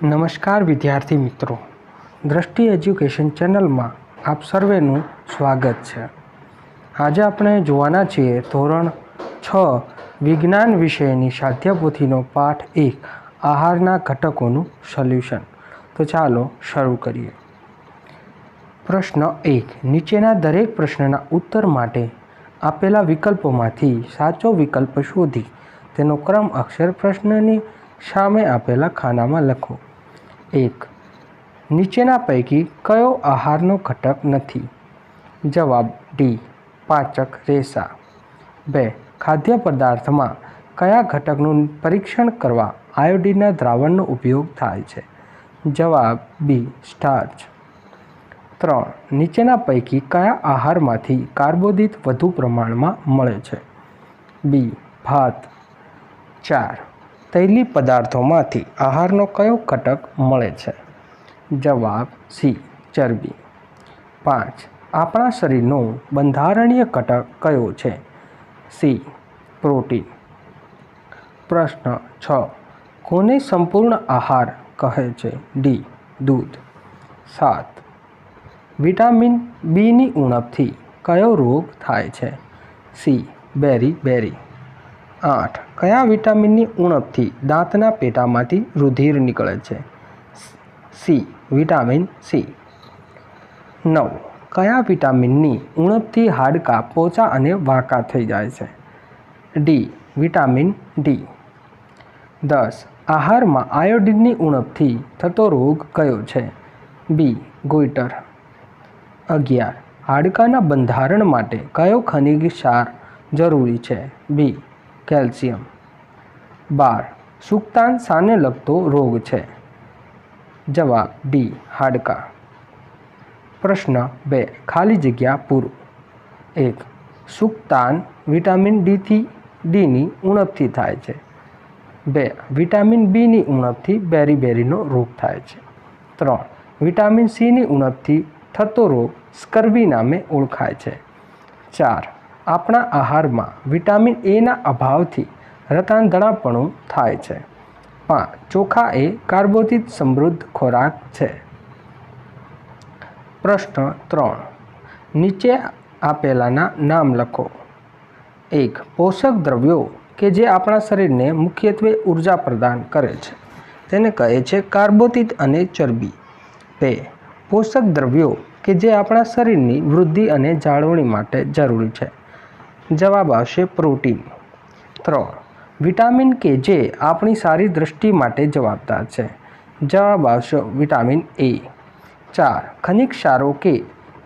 નમસ્કાર વિદ્યાર્થી મિત્રો, દ્રષ્ટિ એજ્યુકેશન ચેનલમાં આપ સર્વેનું સ્વાગત છે। આજે આપણે જોવાના છીએ ધોરણ 6 વિજ્ઞાન વિષયની સ્વાધ્યાયપોથીનો પાઠ 1 આહારના ઘટકોનું સોલ્યુશન। તો ચાલો શરૂ કરીએ। પ્રશ્ન 1, નીચેના દરેક પ્રશ્નના ઉત્તર માટે આપેલા વિકલ્પોમાંથી સાચો વિકલ્પ શોધી તેનો ક્રમ અક્ષર પ્રશ્નની સામે આપેલા ખાનામાં લખો। 1. નીચેના પૈકી કયો આહારનો ઘટક નથી? જવાબ ડી, પાચક રેસા। 2. ખાદ્ય પદાર્થમાં કયા ઘટકનું પરીક્ષણ કરવા આયોડિનના દ્રાવણનો ઉપયોગ થાય છે? જવાબ બી, સ્ટાર્ચ। 3. નીચેના પૈકી કયા આહારમાંથી કાર્બોદિત વધુ પ્રમાણમાં મળે છે? બી, ભાત। 4. તૈલી પદાર્થોમાંથી આહારનો કયો ઘટક મળે છે? જવાબ સી, ચરબી। 5. આપણા શરીરનો બંધારણીય ઘટક કયો છે? C, protein. પ્રશ્ન 6, કોને સંપૂર્ણ આહાર કહે છે? ડી, દૂધ। 7. વિટામિન બીની ઉણપથી કયો રોગ થાય છે? સી, બેરી-બેરી। 8. કયા વિટામિનની ઉણપથી દાંતના પેટામાંથી રુધિર નીકળે છે? C, vitamin C. 9. કયા વિટામિનની ઉણપથી હાડકાં પોચા અને વાંકા થઈ જાય છે? D, vitamin D. 10. આહારમાં આયોડિનની ઉણપથી થતો રોગ કયો છે? બી, ગોઈટર। 11. હાડકાના બંધારણ માટે કયો ખનિજ ક્ષાર જરૂરી છે? બી, કેલ્શિયમ। 12. સુક્તાન શાને લગતો રોગ છે? જવાબ ડી, હાડકાં। પ્રશ્ન 2, ખાલી જગ્યા પૂરો। 1. સુક્તાન વિટામિન ડીની ઉણપથી થાય છે। 2. વિટામિન બીની ઉણપથી બેરી-બેરીનો રોગ થાય છે। 3. વિટામિન સીની ઉણપથી થતો રોગ સ્કર્વી નામે ઓળખાય છે। 4. આપણા આહારમાં વિટામિન એના અભાવથી રતાંધણાપણું થાય છે। 5. ચોખા એ કાર્બોદિત સમૃદ્ધ ખોરાક છે। પ્રશ્ન 3, નીચે આપેલાના નામ લખો। 1. પોષક દ્રવ્યો કે જે આપણા શરીરને મુખ્યત્વે ઉર્જા પ્રદાન કરે છે તેને કહે છે કાર્બોદિત અને ચરબી। 2. પોષક દ્રવ્યો કે જે આપણા શરીરની વૃદ્ધિ અને જાળવણી માટે જરૂરી છે। જવાબ આવશે પ્રોટીન। 3. વિટામિન કે જે આપણી સારી દૃષ્ટિ માટે જવાબદાર છે। જવાબ આવશે વિટામિન એ। 4. ખનિજ ક્ષારો કે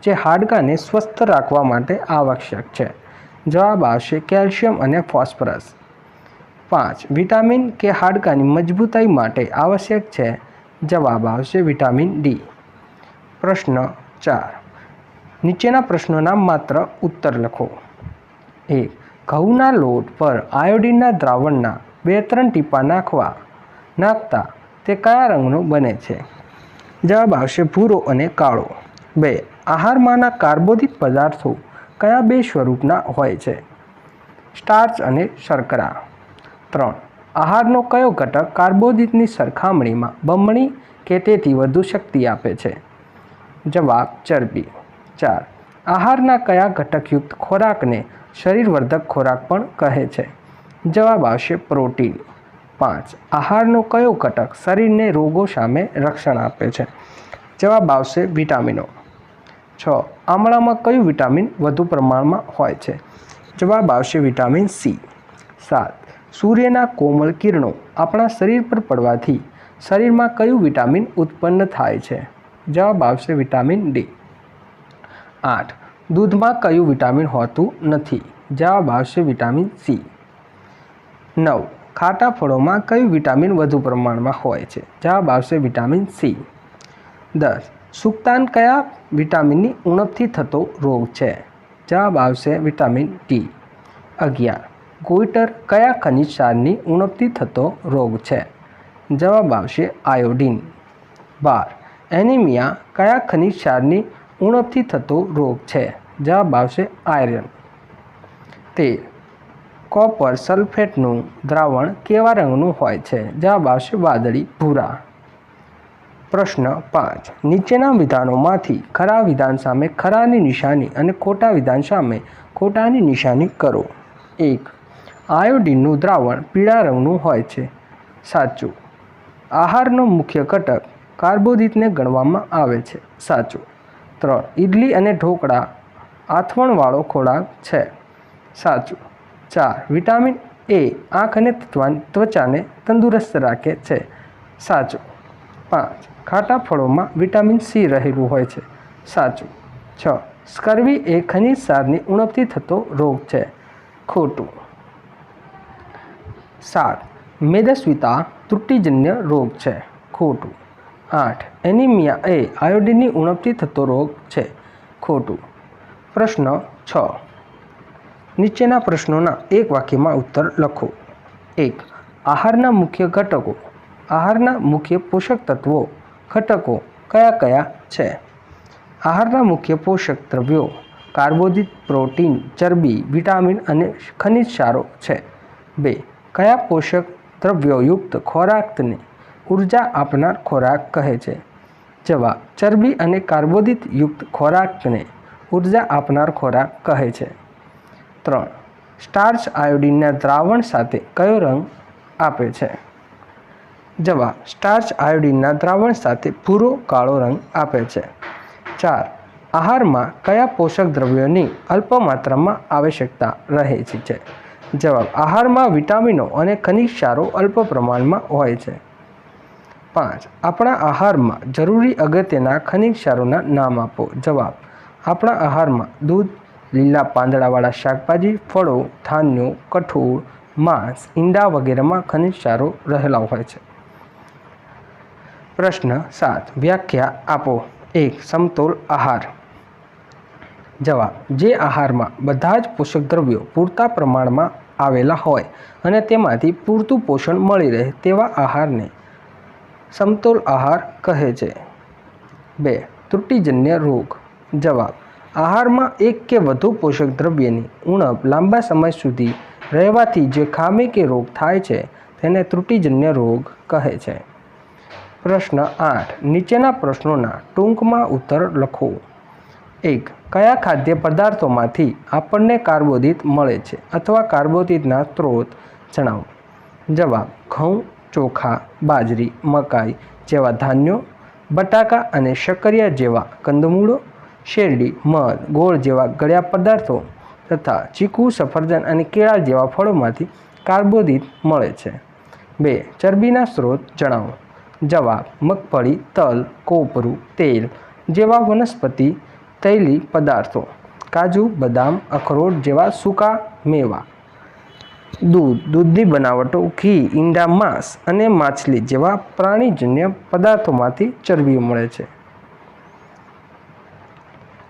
જે હાડકાને સ્વસ્થ રાખવા માટે આવશ્યક છે। જવાબ આવશે કેલ્શિયમ અને ફોસ્ફરસ। 5. વિટામિન કે હાડકાની મજબૂતાઈ માટે આવશ્યક છે। જવાબ આવશે વિટામિન ડી। પ્રશ્ન 4, નીચેના પ્રશ્નોના માત્ર ઉત્તર લખો। 1. ઘઉંના લોટ પર આયોડિનના દ્રાવણના 2-3 ટીપાં નાખતા તે કયા રંગનું બને છે? જવાબ આવશે ભૂરો અને કાળો। 2. આહારમાંના કાર્બોદિત પદાર્થો કયા 2 સ્વરૂપના હોય છે? સ્ટાર્ચ અને શર્કરા। 3. આહારનો કયો ઘટક કાર્બોદિતની સરખામણીમાં બમણી કે તેથી વધુ શક્તિ આપે છે? જવાબ ચરબી। 4. આહારના કયા ઘટકયુક્ત ખોરાકને શરીરવર્ધક ખોરાક પણ કહે છે? જવાબ આવશે પ્રોટીન। 5. આહારનો કયો ઘટક શરીરને રોગો સામે રક્ષણ આપે છે? જવાબ આવશે વિટામિનો। 6. આમળામાં કયું વિટામિન વધુ પ્રમાણમાં હોય છે? જવાબ આવશે વિટામિન સી। 7. સૂર્યના કોમળ કિરણો આપણા શરીર પર પડવાથી શરીરમાં કયું વિટામિન ઉત્પન્ન થાય છે? જવાબ આવશે વિટામિન ડી। 8. દૂધમાં કયું વિટામિન હોતું નથી? જવાબ આવશે વિટામિન સી। 9. ખાટા ફળોમાં કયું વિટામિન વધુ પ્રમાણમાં હોય છે? જવાબ આવશે વિટામિન સી। 10. સુક્તાન કયા વિટામિનની ઉણપથી થતો રોગ છે? જવાબ આવશે વિટામિન ડી। 11. ગોઈટર કયા ખનિજ ક્ષારની ઉણપથી થતો રોગ છે? જવાબ આવશે આયોડિન। 12. એનિમિયા કયા ખનિજ ક્ષારની ઉણપથી થતો રોગ છે? જવાબ આવશે આયર્ન। 13. કોપર સલ્ફેટનું દ્રાવણ કેવા રંગનું હોય છે? જવાબ આવશે વાદળી ભૂરા। પ્રશ્ન 5. નીચેના વિધાનોમાંથી ખરા વિધાન સામે ખરાની નિશાની અને ખોટા વિધાન સામે ખોટાની નિશાની કરો. 1. આયોડિનનું દ્રાવણ પીળા રંગનું હોય છે. સાચું. આહારનો મુખ્ય ઘટક કાર્બોદિતને ગણવામાં આવે છે. સાચું. 3. ઇડલી અને ઢોકળા આથવણવાળો ખોરાક છે. સાચું. 4. વિટામિન એ આંખ અને ત્વચાને તંદુરસ્ત રાખે છે. સાચું. 5. ખાટા ફળોમાં વિટામિન સી રહેલું હોય છે. સાચું. 6. સ્કર્વી એ ખનિજ ક્ષારની ઉણપથી થતો રોગ છે. ખોટું. 7. મેદસ્વીતા ત્રુટિજન્ય રોગ છે. ખોટું. 8. એનિમિયા એ આયોડિનની ઉણપથી થતો રોગ છે. ખોટું. પ્રશ્ન 6. નીચેના પ્રશ્નોના એક વાક્યમાં ઉત્તર લખો. 1. આહારના મુખ્ય ઘટકો. આહારના મુખ્ય પોષક તત્વો ઘટકો કયા કયા છે? આહારના મુખ્ય પોષક દ્રવ્યો કાર્બોદિત, પ્રોટીન, ચરબી, વિટામિન અને ખનિજ ક્ષારો છે. 2. કયા પોષક દ્રવ્યોયુક્ત ખોરાકને ઉર્જા આપનાર ખોરાક કહે છે? જવાબ. ચરબી અને કાર્બોદિત યુક્ત ખોરાકને ઉર્જા આપનાર ખોરાક કહે છે. 3. સ્ટાર્ચ આયોડિનના દ્રાવણ સાથે કયો રંગ આપે છે? જવાબ. સ્ટાર્ચ આયોડિનના દ્રાવણ સાથે ભૂરો કાળો રંગ આપે છે. 4. આહારમાં કયા પોષક દ્રવ્યોની અલ્પ માત્રામાં આવશ્યકતા રહે છે? જવાબ. આહારમાં વિટામિનો અને ખનિજ ક્ષારો અલ્પ પ્રમાણમાં હોય છે. 5. આપણા આહારમાં જરૂરી અગત્યના ખનિજ ક્ષારોના નામ આપો. જવાબ. આપણા આહારમાં દૂધ, લીલા પાંદડાવાળા શાકભાજી, ફળો, ધાન્યો, કઠોળ, માંસ, ઈંડા વગેરેમાં ખનિજ ક્ષારો રહેલા હોય છે. પ્રશ્ન 7. વ્યાખ્યા આપો. 1. સમતોલ આહાર. જવાબ. જે આહારમાં બધા જ પોષક દ્રવ્યો પૂરતા પ્રમાણમાં આવેલા હોય અને તેમાંથી પૂરતું પોષણ મળી રહે તેવા આહારને સમતોલ આહાર કહે છે. 2. ત્રુટિજન્ય રોગ. જવાબ. આહારમાં એક કે વધુ પોષક દ્રવ્યની ઉણપ લાંબા સમય સુધી રહેવાથી જે ખામી કે રોગ થાય છે તેને ત્રુટિજન્ય રોગ કહે છે. પ્રશ્ન 8. નીચેના પ્રશ્નોના ટૂંકમાં ઉત્તર લખો. 1. કયા ખાદ્ય પદાર્થોમાંથી આપણને કાર્બોદિત મળે છે અથવા કાર્બોદિતના સ્ત્રોત જણાવો. જવાબ. ઘઉં, ચોખા, બાજરી, મકાઈ જેવા ધાન્યો, બટાકા અને શક્કરિયા જેવા કંદમૂળો, શેરડી, મધ, ગોળ જેવા ગળ્યા પદાર્થો તથા ચીકુ, સફરજન અને કેળા જેવા ફળોમાંથી કાર્બોદિત મળે છે. 2. ચરબીના સ્ત્રોત જણાવો. જવાબ. મગફળી, તલ, કોપરું, તેલ જેવા વનસ્પતિ તૈલી પદાર્થો, કાજુ, બદામ, અખરોટ જેવા સૂકા મેવા, દૂધ, દૂધની બનાવટો, ઘી, ઈંડા, માંસ અને માછલી જેવા પ્રાણીજન્ય પદાર્થોમાંથી ચરબી મળે છે.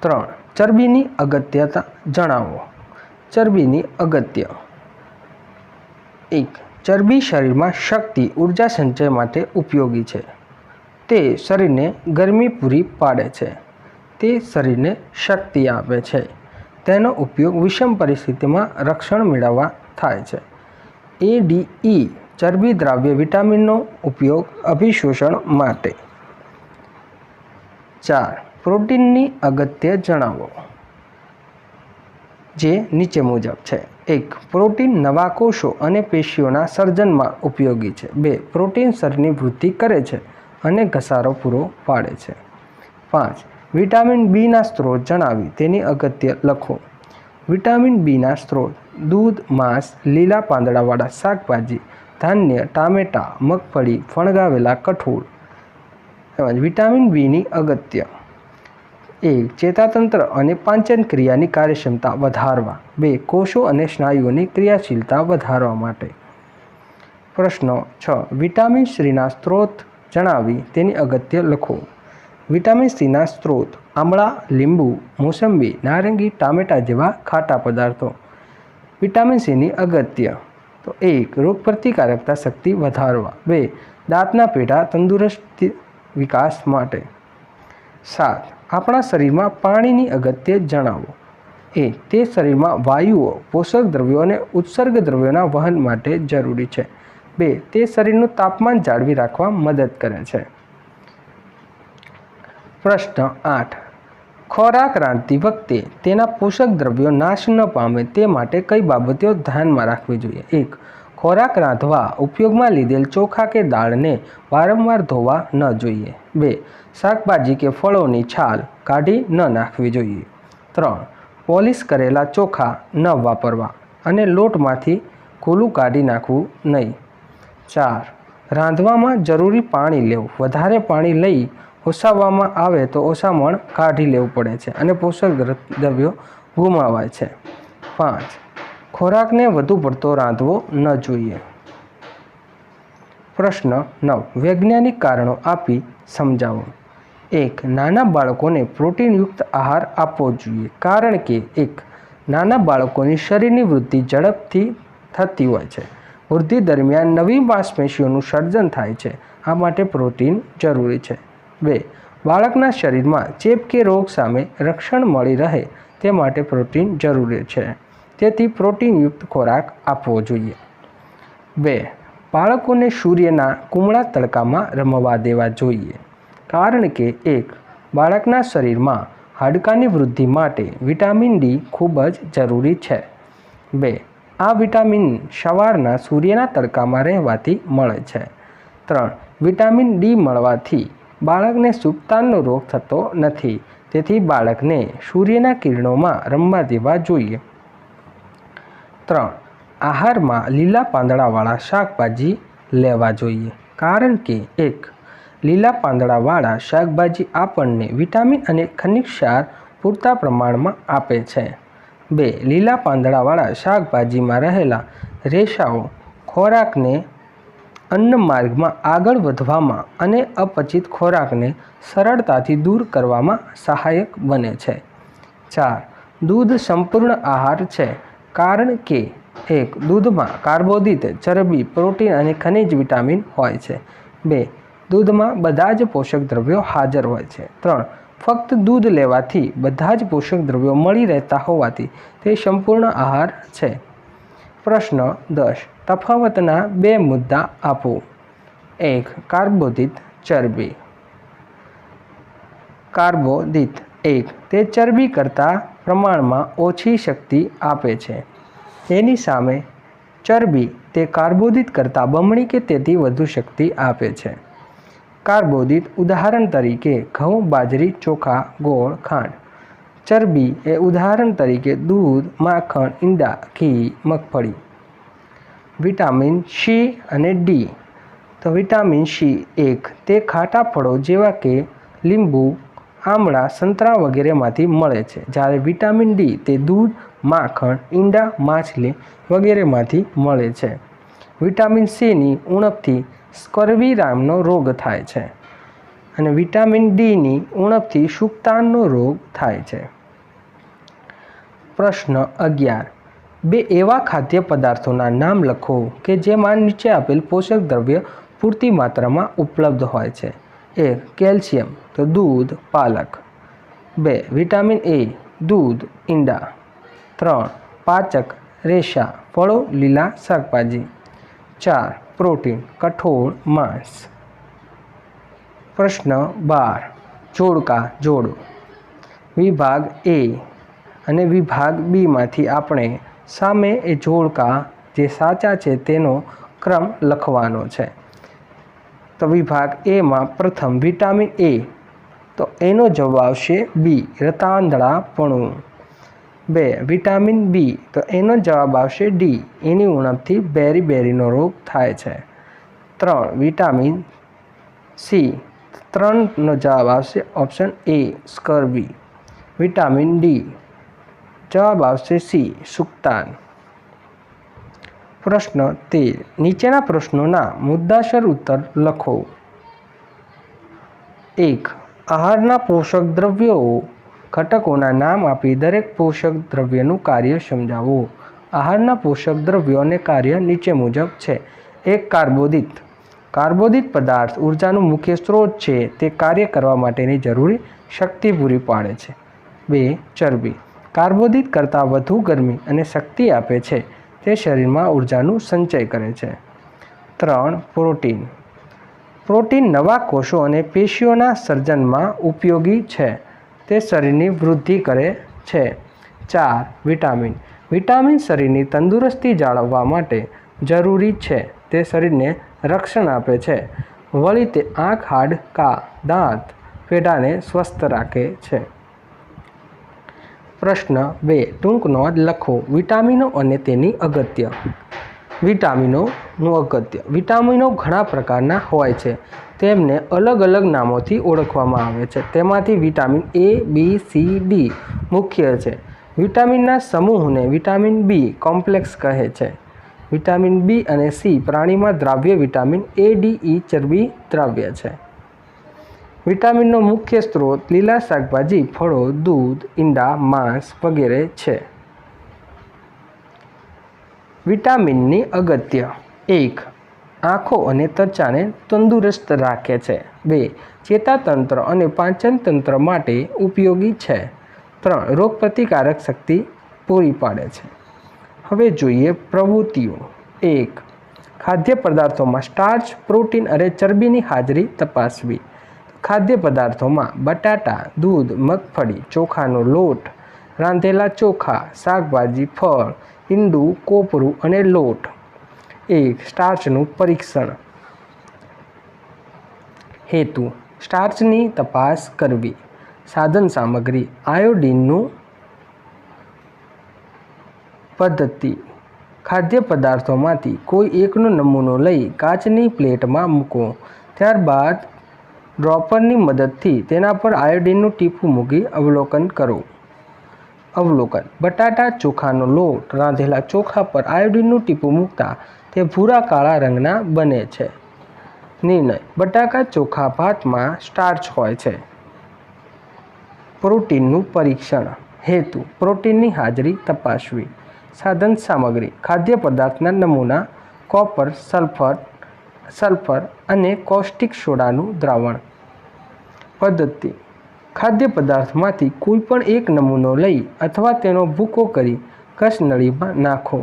3. ચરબીની અગત્યતા જણાવો. ચરબીની અગત્ય. 1. ચરબી શરીરમાં શક્તિ, ઉર્જા સંચય માટે ઉપયોગી છે. તે શરીરને ગરમી પૂરી પાડે છે. તે શરીરને શક્તિ આપે છે. તેનો ઉપયોગ વિષમ પરિસ્થિતિમાં રક્ષણ મેળવવા થાય છે. ADE ચરબી દ્રાવ્ય વિટામિનનો ઉપયોગ અભિશોષણ માટે. 4. પ્રોટીનની અગત્ય જણાવો. જે નીચે મુજબ છે. 1. પ્રોટીન નવા કોષો અને પેશીઓના સર્જનમાં ઉપયોગી છે. 2. પ્રોટીન શરીરની વૃદ્ધિ કરે છે અને ઘસારો પૂરો પાડે છે. 5. વિટામિન બીના સ્ત્રોત જણાવી તેની અગત્ય લખો. વિટામિન બીના સ્ત્રોત દૂધ, માંસ, લીલા પાંદડાવાળા શાકભાજી, ધાન્ય, ટામેટાં, મગફળી, ફણગાવેલા કઠોળ. તેમજ વિટામિન બીની અગત્ય. 1. ચેતાતંત્ર અને પાચન ક્રિયાની કાર્યક્ષમતા વધારવા. 2. કોષો અને સ્નાયુઓની ક્રિયાશીલતા વધારવા માટે. પ્રશ્નો 6. વિટામિન સીના સ્ત્રોત જણાવી તેની અગત્ય લખો. વિટામિન સીના સ્ત્રોત આમળા, લીંબુ, મોસંબી, નારંગી, ટામેટા જેવા ખાટા પદાર્થો. વિટામિન સીની અગત્ય. તો 1. રોગપ્રતિકારકતા શક્તિ વધારવા. 2. દાંતના પેઢા તંદુરસ્ત વિકાસ માટે. 7. આપણા શરીરમાં પાણીની અગત્ય જણાવો. તે શરીરમાં વાયુઓ, પોષક દ્રવ્યો અને ઉત્સર્ગ દ્રવ્યોના વહન માટે જરૂરી છે. 2. તે શરીરનું તાપમાન જાળવી રાખવા મદદ કરે છે. પ્રશ્ન 8. ખોરાક રાંધતી વખતે તેના પોષક દ્રવ્યો નાશ ન પામે તે માટે કઈ બાબતો ધ્યાનમાં રાખવી જોઈએ? 1. ખોરાક રાંધવા ઉપયોગમાં લીધેલ ચોખા કે દાળને વારંવાર ધોવા ન જોઈએ. 2. શાકભાજી કે ફળોની છાલ કાઢી ન નાખવી જોઈએ. 3. પોલિશ કરેલા ચોખા ન વાપરવા અને લોટમાંથી ખોલું કાઢી નાખવું નહીં. 4. રાંધવામાં જરૂરી પાણી લેવું. વધારે પાણી લઈ ઓસાવવામાં આવે તો ઓસામણ કાઢી લેવું પડે છે અને પોષક દ્રવ્યો ગુમાવાય છે. 5. ખોરાકને વધુ પડતો રાંધવો ન જોઈએ. પ્રશ્ન 9. વૈજ્ઞાનિક કારણો આપી સમજાવો. 1. નાના બાળકોને પ્રોટીનયુક્ત આહાર આપવો જોઈએ કારણ કે 1. નાના બાળકોની શરીરની વૃદ્ધિ ઝડપથી થતી હોય છે. વૃદ્ધિ દરમિયાન નવી માંસપેશીઓનું સર્જન થાય છે. આ માટે પ્રોટીન જરૂરી છે. 2. બાળકના શરીરમાં ચેપ કે રોગ સામે રક્ષણ મળી રહે તે માટે પ્રોટીન જરૂરી છે. તેથી પ્રોટીનયુક્ત ખોરાક આપવો જોઈએ. 2. બાળકોને સૂર્યના કુમળા તડકામાં રમવા દેવા જોઈએ કારણ કે 1. બાળકના શરીરમાં હાડકાની વૃદ્ધિ માટે વિટામિન ડી ખૂબ જ જરૂરી છે. 2. આ વિટામિન સવારના સૂર્યના તડકામાં રહેવાથી મળે છે. 3. વિટામિન ડી મળવાથી બાળકને સુક્તાનનો રોગ થતો નથી. તેથી બાળકને સૂર્યના કિરણોમાં રમવા દેવા જોઈએ. 3. આહારમાં લીલા પાંદડાવાળા શાકભાજી લેવા જોઈએ કારણ કે 1. લીલા પાંદડાવાળા શાકભાજી આપણને વિટામિન અને ખનિજ ક્ષાર પૂરતા પ્રમાણમાં આપે છે. 2. લીલા પાંદડાવાળા શાકભાજીમાં રહેલા રેસાઓ ખોરાકને અન્ન માર્ગમાં આગળ વધવામાં અને અપચિત ખોરાકને સરળતાથી દૂર કરવામાં સહાયક બને છે. 4. દૂધ સંપૂર્ણ આહાર છે કારણ કે 1. દૂધમાં કાર્બોદિત, ચરબી, પ્રોટીન અને ખનિજ વિટામિન હોય છે. 2. દૂધમાં બધા જ પોષક દ્રવ્યો હાજર હોય છે. 3. ફક્ત દૂધ લેવાથી બધા જ પોષક દ્રવ્યો મળી રહેતા હોવાથી તે સંપૂર્ણ આહાર છે. પ્રશ્ન 10. તફાવતના 2 મુદ્દા આપો. 1. કાર્બોદિત, ચરબી. કાર્બોદિત 1. તે ચરબી કરતાં પ્રમાણમાં ઓછી શક્તિ આપે છે. તેની સામે ચરબી તે કાર્બોદિત કરતાં બમણી કે તેથી વધુ શક્તિ આપે છે. કાર્બોદિત ઉદાહરણ તરીકે ઘઉં, બાજરી, ચોખા, ગોળ, ખાંડ. ચરબી એ ઉદાહરણ તરીકે દૂધ, માખણ, ઈંડા, ઘી, મગફળી. વિટામિન સી અને ડી. તો વિટામિન સી 1. તે ખાટા ફળો જેવા કે લીંબુ, આમળા, સંતરા વગેરેમાંથી મળે છે. જ્યારે વિટામિન ડી તે દૂધ, માખણ, ઈંડા, માછલી વગેરેમાંથી મળે છે. વિટામિન સીની ઉણપથી સ્કર્વી નામનો રોગ થાય છે અને વિટામિન ડીની ઉણપથી સુક્તાનનો રોગ થાય છે. પ્રશ્ન 11. 2 એવા ખાદ્ય પદાર્થોના નામ લખો કે જેમાં નીચે આપેલ પોષક દ્રવ્ય પૂરતી માત્રામાં ઉપલબ્ધ હોય છે. 1. કેલ્શિયમ તો દૂધ, પાલક. 2. વિટામિન એ દૂધ, ઈંડા. 3. પાચક રેસા, ફળો, લીલા શાકભાજી. 4. પ્રોટીન કઠોળ, માંસ. પ્રશ્ન 12. જોડકા જોડો. વિભાગ એ અને વિભાગ બીમાંથી આપણે સામે એ જોડકા જે સાચા છે તેનો ક્રમ લખવાનો છે. તો વિભાગ એમાં પ્રથમ વિટામિન એ તો એનો જવાબ આવશે બી, રતાંધળાપણું. 2. વિટામિન બી તો એનો જવાબ આવશે ડી, એની ઉણપથી બેરીબેરીનો રોગ થાય છે. 3. વિટામિન સી 3નો જવાબ આવશે option A, scurvy. Vitamin D જવાબ આવશે સી, સુક્તાન. પ્રશ્ન 13. નીચેના પ્રશ્નોના મુદ્દાસર ઉત્તર લખો. 1. આહારના પોષક દ્રવ્યો ઘટકોના નામ આપી દરેક પોષક દ્રવ્યનું કાર્ય સમજાવો. આહારના પોષક દ્રવ્યો અને કાર્ય નીચે મુજબ છે. 1. કાર્બોદિત. કાર્બોદિત પદાર્થ ઉર્જાનું મુખ્ય સ્ત્રોત છે. તે કાર્ય કરવા માટેની જરૂરી શક્તિ પૂરી પાડે છે. 2. ચરબી. કાર્બોદિત કરતાં વધુ ગરમી અને શક્તિ આપે છે. તે શરીરમાં ઉર્જાનું સંચય કરે છે. 3. પ્રોટીન. પ્રોટીન નવા કોષો અને પેશીઓના સર્જનમાં ઉપયોગી છે. તે શરીરની વૃદ્ધિ કરે છે. 4. વિટામિન. વિટામિન શરીરની તંદુરસ્તી જાળવવા માટે જરૂરી છે. તે શરીરને રક્ષણ આપે છે. વળી તે આંખ, હાડકાં, દાંત પેઢાને સ્વસ્થ રાખે છે. પ્રશ્ન 2. ટૂંક નોંધ લખો. વિટામિનો અને તેની અગત્ય. વિટામિનોનું અગત્ય. વિટામિનો ઘણા પ્રકારના હોય છે. તેમને અલગ અલગ નામોથી ઓળખવામાં આવે છે. તેમાંથી vitamin A, B, C, D મુખ્ય છે. વિટામિનના સમૂહને વિટામિન B કોમ્પ્લેક્સ કહે છે. વિટામિન B અને C પ્રાણીમાં દ્રાવ્ય વિટામિન A, D, E ચરબી દ્રાવ્ય છે. વિટામિનનો મુખ્ય સ્ત્રોત લીલા શાકભાજી, ફળો, દૂધ, ઈંડા, માંસ વગેરે છે. વિટામિનની અગત્ય. 1. આંખો અને ત્વચાને તંદુરસ્ત રાખે છે. 2. ચેતાતંત્ર અને પાચન તંત્ર માટે ઉપયોગી છે. 3. રોગપ્રતિકારક શક્તિ પૂરી પાડે છે. હવે જોઈએ પ્રવૃત્તિઓ. 1. ખાદ્ય પદાર્થોમાં સ્ટાર્ચ, પ્રોટીન અને ચરબીની હાજરી તપાસવી. ખાદ્ય પદાર્થોમાં બટાટા, દૂધ, મગફળી, ચોખાનો લોટ, રાંધેલા ચોખા, શાકભાજી, ફળ, ઈંડું, કોપરું અને લોટ. 1. સ્ટાર્ચનું પરીક્ષણ. હેતુ: સ્ટાર્ચની તપાસ કરવી. સાધન સામગ્રી: આયોડિનનું પદ્ધતિ: ખાદ્ય પદાર્થોમાંથી કોઈ એકનો નમૂનો લઈ કાચની પ્લેટમાં મૂકો. ત્યારબાદ ડ્રોપરની મદદથી તેના પર આયોડિનનું ટીપું મૂકી અવલોકન કરો. અવલોકન: બટાટા, ચોખાનો લોટ, રાંધેલા ચોખા પર આયોડિનનું ટીપું મૂકતા તે ભૂરા કાળા રંગના બને છે. નિર્ણય: બટાકા, ચોખા, ભાતમાં સ્ટાર્ચ હોય છે. પ્રોટીનનું પરીક્ષણ. હેતુ: પ્રોટીનની હાજરી તપાસવી. સાધન સામગ્રી: ખાદ્ય પદાર્થના નમૂના, કોપર, સલ્ફર અને કોસ્ટિક સોડાનું દ્રાવણ. પદ્ધતિ: ખાદ્ય પદાર્થમાંથી કોઈપણ એક નમૂનો લઈ અથવા તેનો ભૂકો કરી કસનળીમાં નાખો.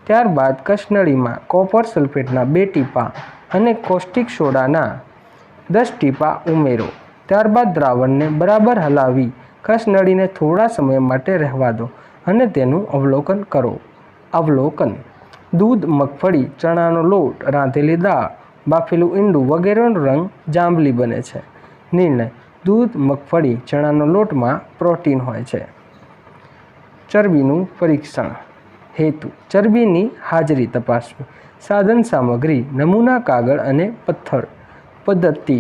ત્યારબાદ કસનળીમાં કોપર સલ્ફેટના 2 ટીપાં અને કોસ્ટિક સોડાના 10 ટીપાં ઉમેરો. ત્યારબાદ દ્રાવણને બરાબર હલાવી કસનળીને થોડા સમય માટે રહેવા દો અને તેનું અવલોકન કરો. અવલોકન: દૂધ, મગફળી, ચણાનો લોટ, રાંધેલી દાળ, બાફેલું ઈંડું વગેરેનો રંગ જાંબલી બને છે. નિર્ણય: દૂધ, મગફળી, ચણાનો લોટમાં પ્રોટીન હોય છે. ચરબીનું પરીક્ષણ. હેતુ: ચરબીની હાજરી તપાસવી. સાધન સામગ્રી: નમૂના, કાગળ અને પથ્થર. પદ્ધતિ: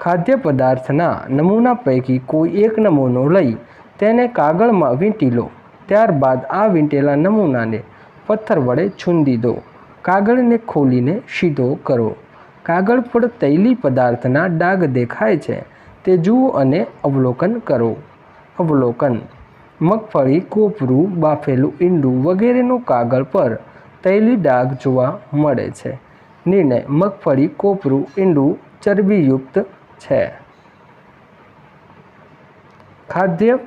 ખાદ્ય પદાર્થના નમૂના પૈકી કોઈ એક નમૂનો લઈ તેને કાગળમાં વીંટી લો. ત્યારબાદ આ વીંટેલા નમૂનાને પથ્થર વડે છૂંદી દો. કાગળને ખોલીને સીધો કરો. કાગળ પર તૈલી પદાર્થના ડાઘ દેખાય છે તે જુઓ અને અવલોકન કરો. અવલોકન: મગફળી, કોપરું, બાફેલું ઈંડું વગેરેનો કાગળ પર તૈલી ડાઘ જોવા મળે છે. નિર્ણય: મગફળી, કોપરું, ઈંડું ચરબીયુક્ત છે. ખાદ્ય.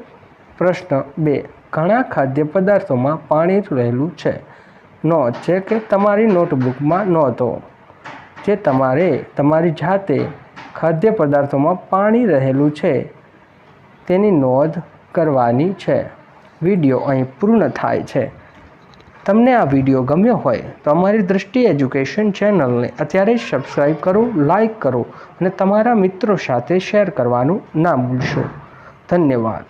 પ્રશ્ન 2. ઘણા ખાદ્ય પદાર્થોમાં પાણી રહેલું છે. નોંધ છે કે તમારી નોટબુકમાં નોંધો જે તમારે તમારી જાતે ખાદ્ય પદાર્થોમાં પાણી રહેલું છે તેની નોંધ કરવાની છે. વિડીયો અહીં પૂર્ણ થાય છે. તમને આ વિડીયો ગમ્યો હોય તો અમારી દ્રષ્ટિ એજ્યુકેશન ચેનલને અત્યારે જ સબસ્ક્રાઈબ કરો, લાઈક કરો અને તમારા મિત્રો સાથે શેર કરવાનું ના ભૂલશો. ધન્યવાદ.